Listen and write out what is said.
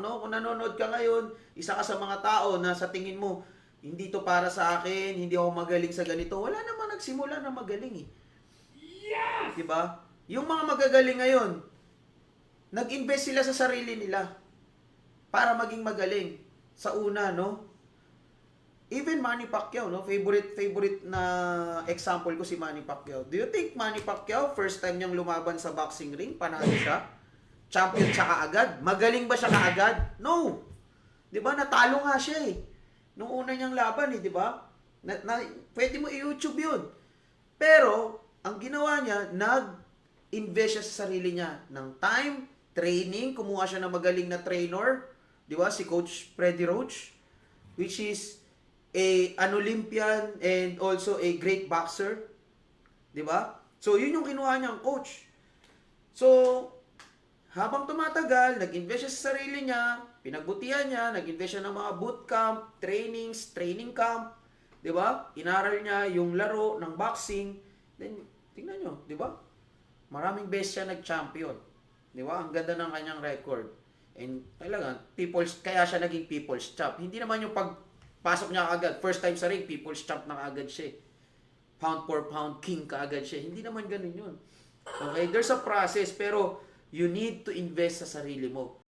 No, kung nanonood ka ngayon, isa ka sa mga tao na sa tingin mo, hindi to para sa akin, hindi ako magaling sa ganito. Wala namang nagsimula na magaling eh. Yes! 'Di ba? Yung mga magagaling ngayon, nag-invest sila sa sarili nila para maging magaling. Sa una, no? Even Manny Pacquiao, no? Favorite na example ko si Manny Pacquiao. Do you think Manny Pacquiao, first time niyang lumaban sa boxing ring, panalo siya? Champion siya kaagad? Magaling ba siya kaagad? No! 'Di ba? Natalo nga siya eh. Nung una niyang laban eh, 'di ba? Pwede mo i-YouTube 'yun. Pero ang ginawa niya, nag-invest siya sa sarili niya ng time, training, kumuha siya ng magaling na trainer, 'di ba? Si Coach Freddy Roach, which is an Olympian and also a great boxer, 'di ba? So, 'yun yung kinuha niyang coach. So, habang tumatagal, nag-invest siya sa sarili niya, pinagbutihan niya, nag-invest siya ng mga bootcamp, trainings, training camp, 'di ba? Inaral niya yung laro ng boxing. Then, tingnan nyo, 'di ba? Maraming beses siya nag-champion. 'Di ba? Ang ganda ng kanyang record. And talaga, kaya siya naging people's champ. Hindi naman yung pagpasok niya agad, first time sa ring, people's champ na agad siya. Pound for pound king kaagad siya. Hindi naman ganun yun. Okay? There's a process, pero you need to invest sa sarili mo.